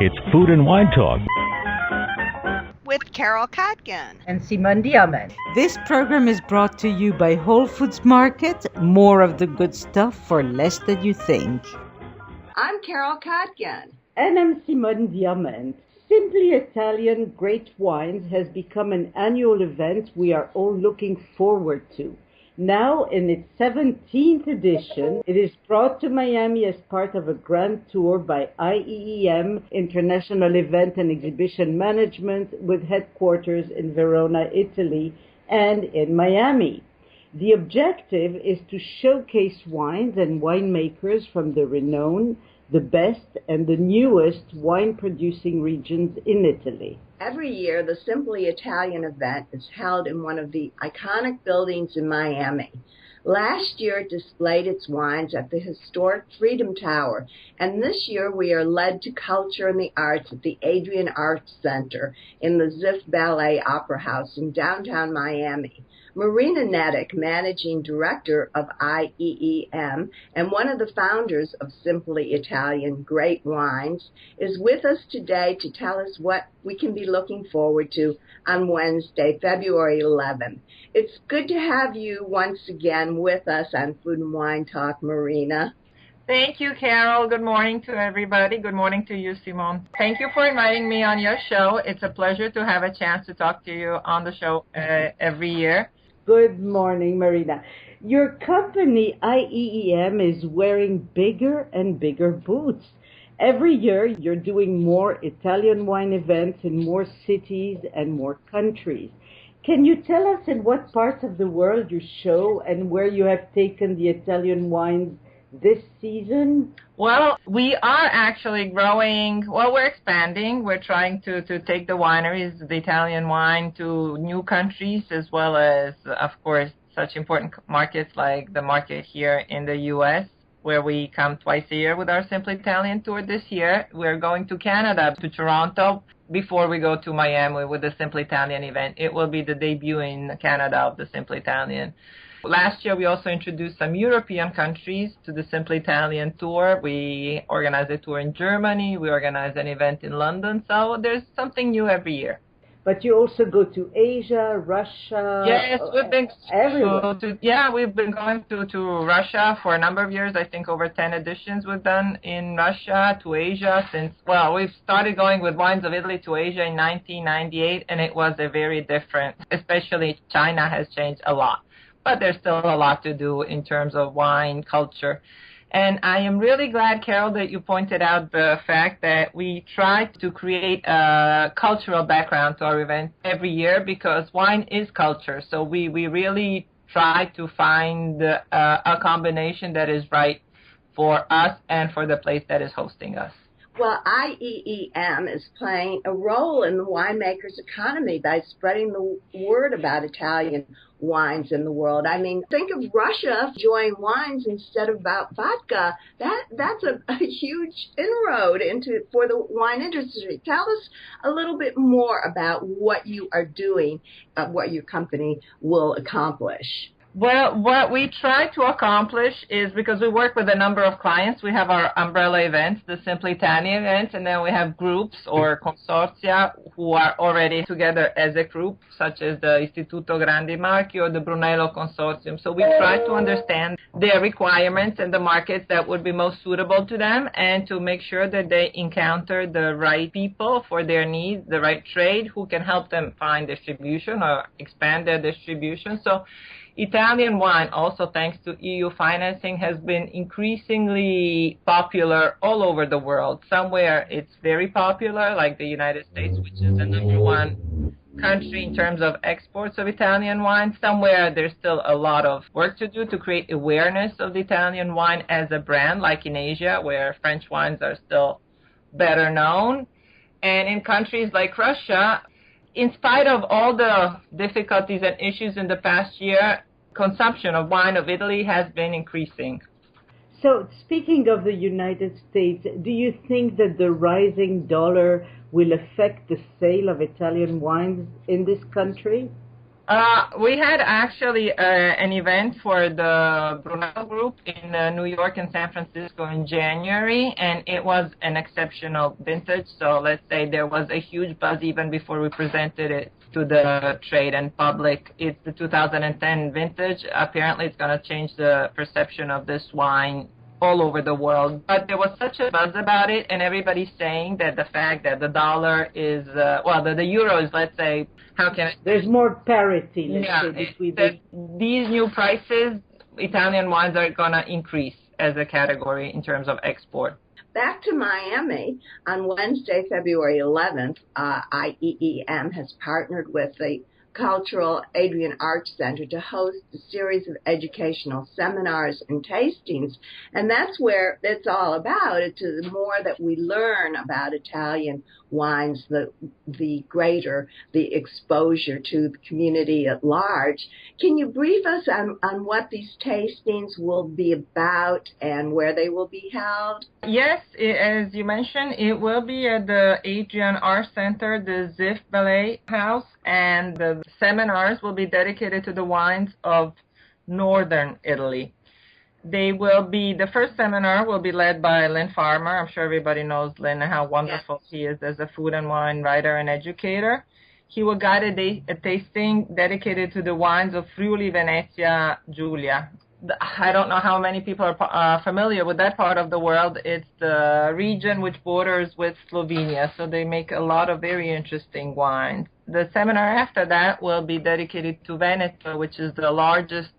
It's Food and Wine Talk. With Carol Katkin and Simone Diamant. This program is brought to you by Whole Foods Market. More of the good stuff for less than you think. I'm Carol Katkin. And I'm Simone Diamant. Simply Italian Great Wines has become an annual event we are all looking forward to. Now, in its 17th edition, it is brought to Miami as part of a grand tour by IEEM, International Event and Exhibition Management, with headquarters in Verona, Italy, and in Miami. The objective is to showcase wines and winemakers from the renowned, the best, and the newest wine-producing regions in Italy. Every year, the Simply Italian event is held in one of the iconic buildings in Miami. Last year, it displayed its wines at the historic Freedom Tower, and this year we are led to culture and the arts at the Adrian Arts Center in the Ziff Ballet Opera House in downtown Miami. Marina Nedic, Managing Director of IEEM and one of the founders of Simply Italian Great Wines, is with us today to tell us what we can be looking forward to on Wednesday, February 11th. It's good to have you once again with us on Food and Wine Talk, Marina. Thank you, Carol. Good morning to everybody. Good morning to you, Simone. Thank you for inviting me on your show. It's a pleasure to have a chance to talk to you on the show every year. Good morning, Marina. Your company, IEEM, is wearing bigger and bigger boots. Every year, you're doing more Italian wine events in more cities and more countries. Can you tell us in what parts of the world you show and where you have taken the Italian wines this season? Well, we are actually growing. Well, we're expanding. We're trying to take the wineries, the Italian wine, to new countries, as well as, of course, such important markets like the market here in the U.S., where we come twice a year with our Simply Italian tour. This year, we're going to Canada, to Toronto, before we go to Miami with the Simply Italian event. It will be the debut in Canada of the Simply Italian. Last year, we also introduced some European countries to the Simply Italian tour. We organized a tour in Germany. We organized an event in London. So there's something new every year. But you also go to Asia, Russia. Yes, we've been everywhere. We've been going to Russia for a number of years. I think over 10 editions we've done in Russia, to Asia since, well, we've started going with Wines of Italy to Asia in 1998, and it was a very different, especially China has changed a lot. But there's still a lot to do in terms of wine culture. And I am really glad, Carol, that you pointed out the fact that we try to create a cultural background to our event every year, because wine is culture. So we really try to find a combination that is right for us and for the place that is hosting us. Well, IEEM is playing a role in the winemaker's economy by spreading the word about Italian wines in the world. I mean, think of Russia enjoying wines instead of about vodka. That's a huge inroad for the wine industry. Tell us a little bit more about what you are doing, what your company will accomplish. Well, what we try to accomplish is, because we work with a number of clients, we have our umbrella events, the Simply Italian events, and then we have groups or consortia who are already together as a group, such as the Istituto Grandi Marchi or the Brunello Consortium. So we try to understand their requirements and the markets that would be most suitable to them, and to make sure that they encounter the right people for their needs, the right trade who can help them find distribution or expand their distribution. So Italian wine, also thanks to EU financing, has been increasingly popular all over the world. Somewhere it's very popular, like the United States, which is the number one country in terms of exports of Italian wine. Somewhere there's still a lot of work to do to create awareness of the Italian wine as a brand, like in Asia, where French wines are still better known. And in countries like Russia, in spite of all the difficulties and issues in the past year, consumption of wine of Italy has been increasing. So, speaking of the United States, do you think that the rising dollar will affect the sale of Italian wines in this country? We had actually an event for the Brunel Group in New York and San Francisco in January, and it was an exceptional vintage. So let's say there was a huge buzz even before we presented it to the trade and public. It's the 2010 vintage. Apparently, it's going to change the perception of this wine all over the world. But there was such a buzz about it, and everybody's saying that the fact that the dollar is, the euro is, let's say, how can I... There's more parity, let's Yeah, say, between these new prices, Italian wines are going to increase as a category in terms of export. Back to Miami, on Wednesday, February 11th, IEEM has partnered with the Cultural Adrian Arts Center to host a series of educational seminars and tastings, and that's where it's all about. It's the more that we learn about Italian wines, the greater the exposure to the community at large. Can you brief us on what these tastings will be about and where they will be held? Yes, as you mentioned, it will be at the Adrian Arts Center, the Ziff Ballet House, and the seminars will be dedicated to the wines of northern Italy. The first seminar will be led by Lynn Farmer. I'm sure everybody knows Lynn and how wonderful he is as a food and wine writer and educator. He will guide a tasting dedicated to the wines of Friuli, Venezia, Giulia. I don't know how many people are familiar with that part of the world. It's the region which borders with Slovenia, so they make a lot of very interesting wines. The seminar after that will be dedicated to Veneto, which is the largest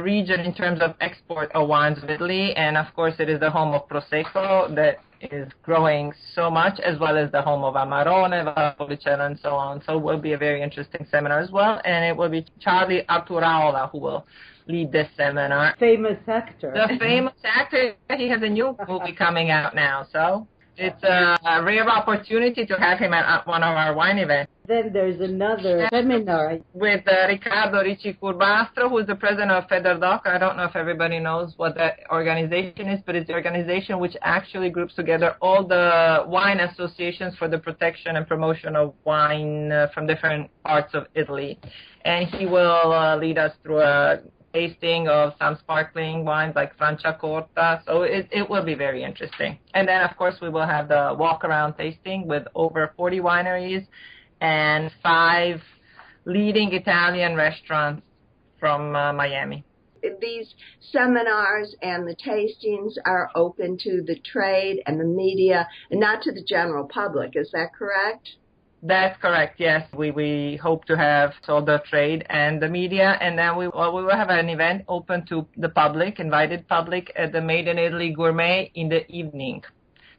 region in terms of export of wines of Italy, and of course it is the home of Prosecco that is growing so much, as well as the home of Amarone, Valpolicella, and so on. So it will be a very interesting seminar as well, and it will be Charlie Arturaola who will lead this seminar. famous actor. The famous actor, he has a new movie coming out now, so it's a rare opportunity to have him at one of our wine events. Then there's another seminar With Riccardo Ricci Curbastro, who is the president of FederDoc. I don't know if everybody knows what that organization is, but it's the organization which actually groups together all the wine associations for the protection and promotion of wine from different parts of Italy. And he will lead us through a tasting of some sparkling wines like Franciacorta, so it will be very interesting. And then, of course, we will have the walk-around tasting with over 40 wineries and 5 leading Italian restaurants from Miami. These seminars and the tastings are open to the trade and the media and not to the general public. Is that correct? That's correct, yes. We hope to have so the trade and the media, and then we will have an event open to the public, invited public, at the Made in Italy Gourmet in the evening.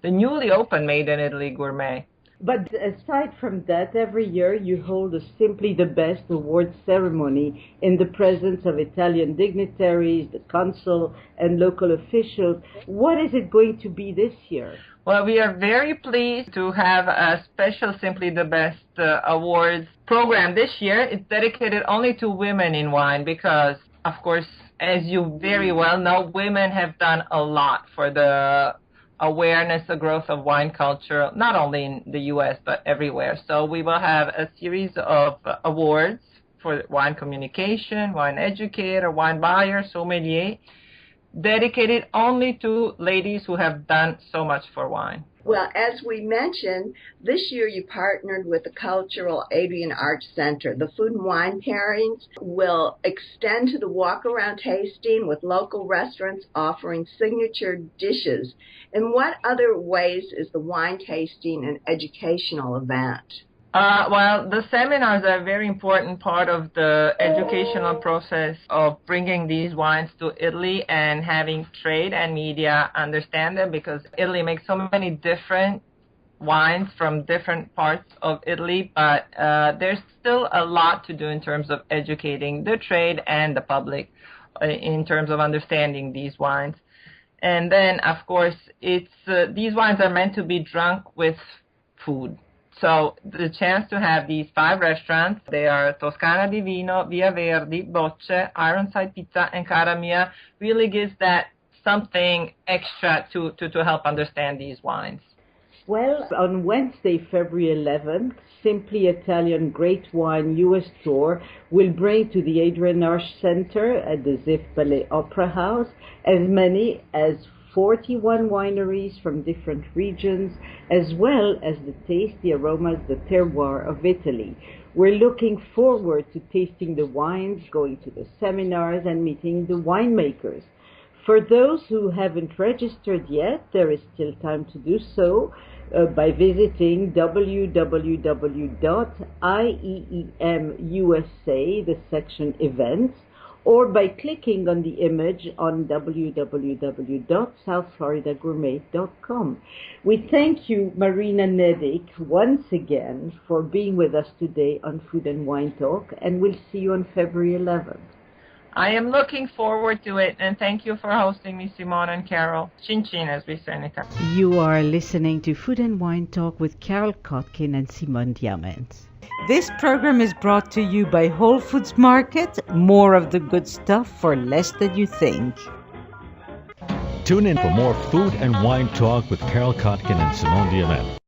The newly opened Made in Italy Gourmet. But aside from that, every year you hold a Simply the Best award ceremony in the presence of Italian dignitaries, the consul, and local officials. What is it going to be this year? Well, we are very pleased to have a special Simply the Best awards program this year. It's dedicated only to women in wine because, of course, as you very well know, women have done a lot for the awareness, the growth of wine culture, not only in the U.S., but everywhere. So we will have a series of awards for wine communication, wine educator, wine buyer, sommelier, dedicated only to ladies who have done so much for wine. Well, as we mentioned, this year you partnered with the Cultural Adrian Arts Center. The food and wine pairings will extend to the walk-around tasting with local restaurants offering signature dishes. In what other ways is the wine tasting an educational event? Well, the seminars are a very important part of the educational process of bringing these wines to Italy and having trade and media understand them, because Italy makes so many different wines from different parts of Italy, but there's still a lot to do in terms of educating the trade and the public in terms of understanding these wines. And then, of course, these wines are meant to be drunk with food. So the chance to have these 5 restaurants, they are Toscana di Vino, Via Verdi, Bocce, Ironside Pizza, and Cara Mia, really gives that something extra to help understand these wines. Well, on Wednesday, February 11th, Simply Italian Great Wine US Tour will bring to the Adrian Arch Center at the Ziff Ballet Opera House as many as 41 wineries from different regions, as well as the taste, the aromas, the terroir of Italy. We're looking forward to tasting the wines, going to the seminars, and meeting the winemakers. For those who haven't registered yet, there is still time to do so by visiting www.IEEM.USA, the section Events, or by clicking on the image on www.southfloridagourmet.com. We thank you, Marina Nedic, once again for being with us today on Food and Wine Talk, and we'll see you on February 11th. I am looking forward to it, and thank you for hosting me, Simone and Carol. Chin chin, as we say in Italy. You are listening to Food and Wine Talk with Carol Kotkin and Simone Diamant. This program is brought to you by Whole Foods Market. More of the good stuff for less than you think. Tune in for more Food and Wine Talk with Carol Kotkin and Simone Diamant.